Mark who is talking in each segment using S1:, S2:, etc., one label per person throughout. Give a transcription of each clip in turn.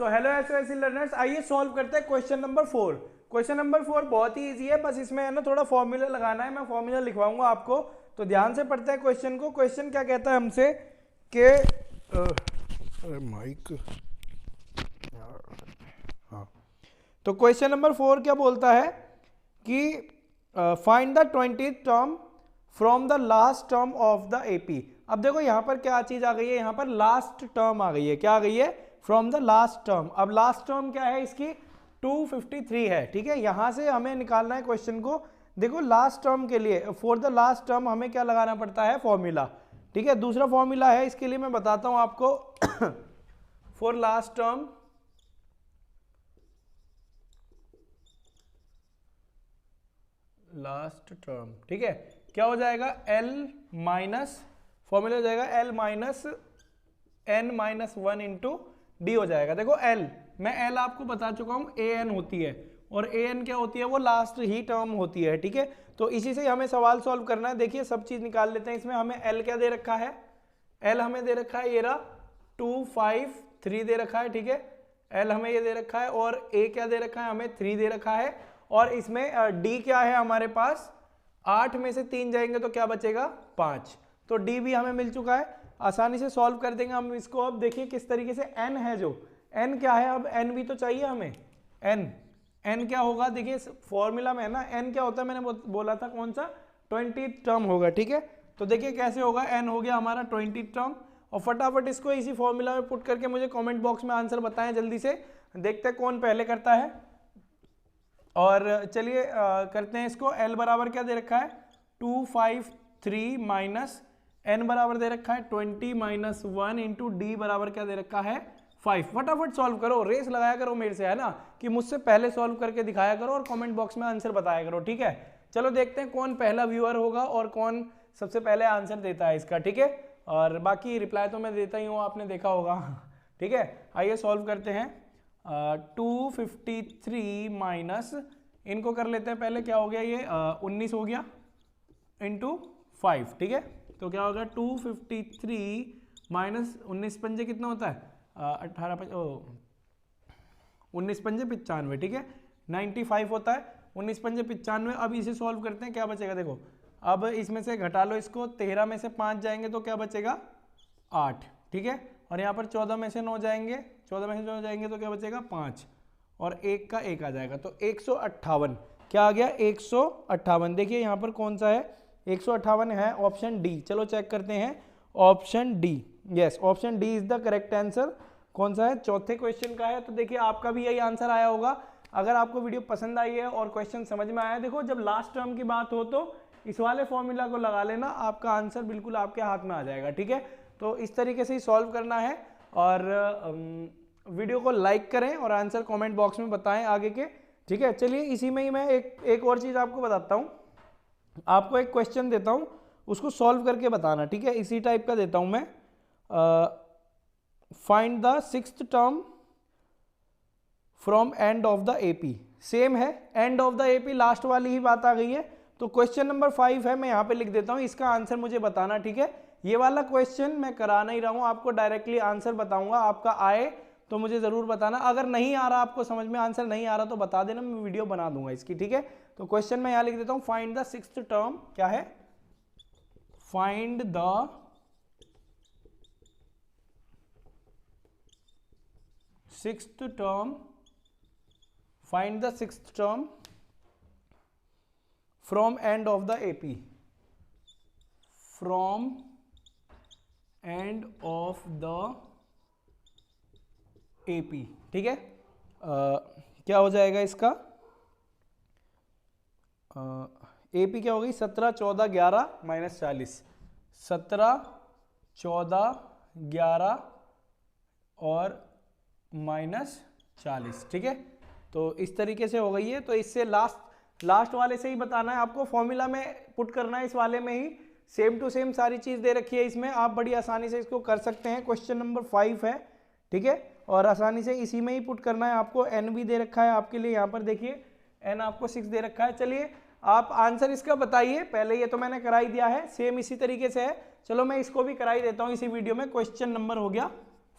S1: So hello SOSC learners, आइए solve करते हैं क्वेश्चन नंबर 4। क्वेश्चन नंबर 4 बहुत ही इजी है, बस इसमें है ना थोड़ा फॉर्मूला लगाना है। मैं फॉर्मूला लिखवाऊंगा आपको, तो ध्यान से पढ़ते हैं क्वेश्चन को। क्वेश्चन क्या कहता है हमसे कि माइक, हाँ, तो क्वेश्चन नंबर 4 क्या बोलता है कि find the 20th term from the last term of the AP. अब देखो यहाँ पर क्या चीज आ गई है, यहाँ पर लास्ट टर्म आ गई है। क्या आ गई है? From the last term. अब लास्ट टर्म क्या है इसकी? 253 है। ठीक है, यहां से हमें निकालना है क्वेश्चन को। देखो लास्ट टर्म के लिए, फॉर द लास्ट टर्म हमें क्या लगाना पड़ता है? फॉर्मूला। ठीक है, दूसरा फॉर्मूला है इसके लिए, मैं बताता हूं आपको। For last term, last term, ठीक है, क्या हो जाएगा? L माइनस, फॉर्मूला हो जाएगा L minus n minus 1 into D हो जाएगा। देखो L, मैं L आपको बता चुका हूं, AN होती है, और AN क्या होती है? वो लास्ट ही टर्म होती है। ठीक है, तो इसी से हमें सवाल सॉल्व करना है। देखिए सब चीज निकाल लेते हैं। इसमें हमें L क्या दे रखा है? L हमें दे रखा है ये रहा 253 दे रखा है। ठीक है, L हमें ये दे रखा है, और A क्या दे रखा है? हमें 3 दे रखा है, और इसमें D क्या है हमारे पास? 8 में से 3 जाएंगे तो क्या बचेगा? 5। तो D भी हमें मिल चुका है, आसानी से सॉल्व कर देंगे हम इसको। अब देखिए किस तरीके से n है, जो n क्या है, अब n भी तो चाहिए हमें। n क्या होगा? देखिए फॉर्मूला में है ना, n क्या होता है, मैंने बोला था कौन सा? 20th टर्म होगा। ठीक है, तो देखिए कैसे होगा, n हो गया हमारा 20th टर्म। और फटाफट इसको इसी फॉर्मूला में पुट करके मुझे कमेंट बॉक्स में आंसर बताएं जल्दी से, देखते हैं कौन पहले करता है। और चलिए करते हैं इसको। L बराबर क्या दे रखा है? 253 माइनस n बराबर दे रखा है 20 माइनस 1 इंटू डी बराबर क्या दे रखा है? 5। फटाफट सॉल्व करो, रेस लगाया करो मेरे से, है ना, कि मुझसे पहले सॉल्व करके दिखाया करो और कमेंट बॉक्स में आंसर बताया करो। ठीक है, चलो देखते हैं कौन पहला व्यूअर होगा और कौन सबसे पहले आंसर देता है इसका। ठीक है, और बाकी रिप्लाई तो मैं देता ही हूँ, आपने देखा होगा। ठीक है, आइए सॉल्व करते हैं। 253 माइनस, इनको कर लेते हैं पहले, क्या हो गया ये? 19 हो गया इंटू 5। ठीक है, तो क्या होगा? 253 माइनस 19 पंजे कितना होता है? 19 पंजे 95। ठीक है, 95 होता है। 19 पंजे 95। अब इसे सॉल्व करते हैं, क्या बचेगा? देखो अब इसमें से घटा लो इसको, 13 में से 5 जाएंगे तो क्या बचेगा? 8। ठीक है, और यहाँ पर 14 में से 9 जाएंगे, 14 में से 9 जाएंगे तो क्या बचेगा? 5, और 1 का 1 आ जाएगा, तो 158। क्या आ गया? 158। देखिए यहाँ पर कौन सा है? 158 है, ऑप्शन डी। चलो चेक करते हैं, option D. Yes, option D is the correct answer. कौन सा है? चौथे क्वेश्चन का है। तो देखिए आपका भी यही आंसर आया होगा। अगर आपको वीडियो पसंद आई है और क्वेश्चन समझ में आया है, देखो जब लास्ट टर्म की बात हो तो इस वाले फॉर्मूला को लगा लेना, आपका आंसर बिल्कुल आपके हाथ में आ जाएगा। ठीक है, तो इस तरीके से ही सॉल्व करना है, और वीडियो को लाइक करें और आंसर कमेंट बॉक्स में बताएं आगे के। ठीक है, चलिए इसी में ही मैं एक और चीज़ आपको बताता हूँ। आपको एक क्वेश्चन देता हूँ, उसको सॉल्व करके बताना। ठीक है, इसी टाइप का देता हूँ मैं। Find the 6th term from end of the AP. Same है, end of the AP, last वाली ही बात आ गई है। तो क्वेश्चन नंबर 5 है, मैं यहाँ पे लिख देता हूँ, इसका आंसर मुझे बताना। ठीक है, ये वाला क्वेश्चन मैं करा नहीं रहा हूँ, आपको डायरेक्टली आंसर बताऊंगा। आपका आए तो मुझे जरूर बताना, अगर नहीं आ रहा आपको समझ में, आंसर नहीं आ रहा तो बता देना, मैं वीडियो बना दूंगा इसकी। ठीक है, तो क्वेश्चन मैं यहाँ लिख देता हूँ, फाइंड द 6th टर्म। क्या है? Find the 6th term, find the 6th term from end of the AP, from end of the AP. ठीक है, क्या हो जाएगा इसका? एपी क्या हो गई? 17, 14, 11 माइनस 40। 17, 14, 11 और माइनस 40। ठीक है, तो इस तरीके से हो गई है। तो इससे लास्ट वाले से ही बताना है आपको, फॉर्मूला में पुट करना है, इस वाले में ही सेम टू सेम सारी चीज दे रखी है इसमें, आप बड़ी आसानी से इसको कर सकते हैं। क्वेश्चन नंबर 5 है। ठीक है, और आसानी से इसी में ही पुट करना है आपको। n भी दे रखा है आपके लिए, यहाँ पर देखिए n आपको 6 दे रखा है। चलिए आप आंसर इसका बताइए, पहले ये तो मैंने करा ही दिया है, सेम इसी तरीके से है। चलो मैं इसको भी करा ही देता हूँ इसी वीडियो में। क्वेश्चन नंबर हो गया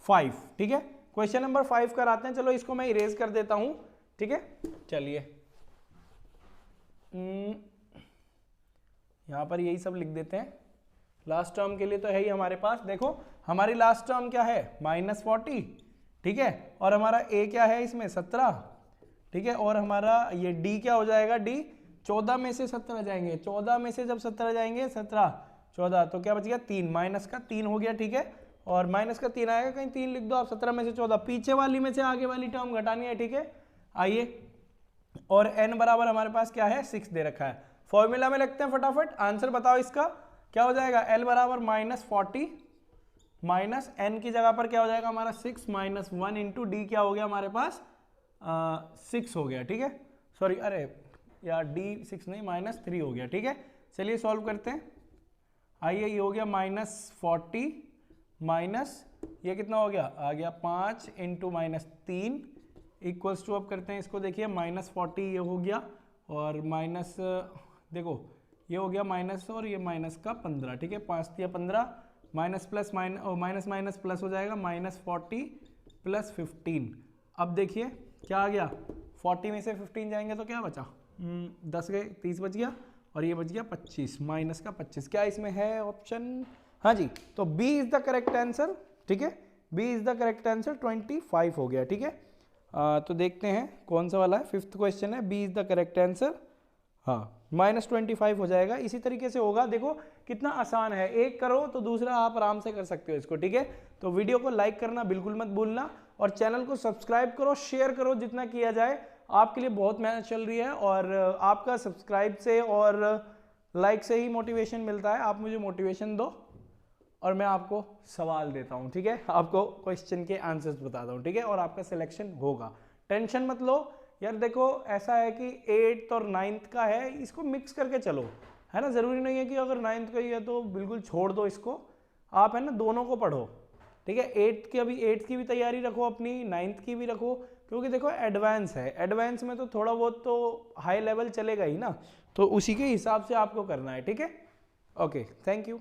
S1: 5। ठीक है, क्वेश्चन नंबर 5 कराते हैं। चलो इसको मैं इरेज कर देता हूं, ठीक है। चलिए यहां पर यही सब लिख देते हैं। लास्ट टर्म के लिए तो है ही हमारे पास। देखो हमारी लास्ट टर्म क्या है, -40, ठीक है। और हमारा a क्या है इसमें, 17, ठीक है। और हमारा ये d क्या हो जाएगा, d 14 में से 17 जाएंगे, 14 में से जब 17 जाएंगे, 17 14 तो क्या बच गया 3, माइनस का 3 हो गया, ठीक है। और माइनस का 3 आएगा, कहीं 3 लिख दो आप, 17 में से 14, पीछे वाली में से आगे वाली टर्म घटानी है, ठीक है। आइए, और n बराबर हमारे पास क्या है, 6 दे रखा है। फॉर्मूला में लिखते हैं फटाफट, आंसर बताओ इसका क्या हो जाएगा, l बराबर -40 माइनस n की जगह पर क्या हो जाएगा हमारा 6 माइनस 1 इंटू डी क्या हो गया हमारे पास 6 हो गया, ठीक है। सॉरी, अरे यार d 6 नहीं, -3 हो गया, ठीक है। चलिए सॉल्व करते हैं। आइए, ये हो गया -40 माइनस ये कितना हो गया, आ गया 5 इंटू -3 इक्वल्स टू, अब करते हैं इसको, देखिए -40 ये हो गया और माइनस, देखो ये हो गया माइनस और ये माइनस का 15, ठीक है। 5 या 15 minus plus minus minus plus हो जाएगा, -40 प्लस 15। अब देखिए क्या आ गया, 40 में से 15 जाएंगे तो क्या बचा, 10 गए, 30 बच गया और ये बच गया 25, माइनस का 25। क्या इसमें है ऑप्शन, हाँ जी, तो B is the correct answer, ठीक है। B is the correct answer, 25 हो गया, ठीक है। तो देखते हैं कौन सा वाला है, 5th क्वेश्चन है, B is the correct answer, हाँ -25 हो जाएगा। इसी तरीके से होगा, देखो कितना आसान है, एक करो तो दूसरा आप आराम से कर सकते हो इसको, ठीक है। तो वीडियो को लाइक करना बिल्कुल मत भूलना और चैनल को सब्सक्राइब करो, शेयर करो, जितना किया जाए। आपके लिए बहुत मेहनत चल रही है और आपका सब्सक्राइब से और लाइक से ही मोटिवेशन मिलता है। आप मुझे मोटिवेशन दो और मैं आपको सवाल देता हूँ, ठीक है, आपको क्वेश्चन के आंसर्स बताता हूँ, ठीक है, और आपका सिलेक्शन होगा, टेंशन मत लो। यार देखो ऐसा है कि 8th और 9th का है, इसको मिक्स करके चलो, है ना। ज़रूरी नहीं है कि अगर 9th का ही है तो बिल्कुल छोड़ दो इसको, आप है ना दोनों को पढ़ो, ठीक है। 8th की भी तैयारी रखो अपनी, 9th की भी रखो, क्योंकि देखो एडवांस है, एडवांस में तो थोड़ा बहुत तो हाई लेवल चलेगा ही ना, तो उसी के हिसाब से आपको करना है, ठीक है। Okay, thank you.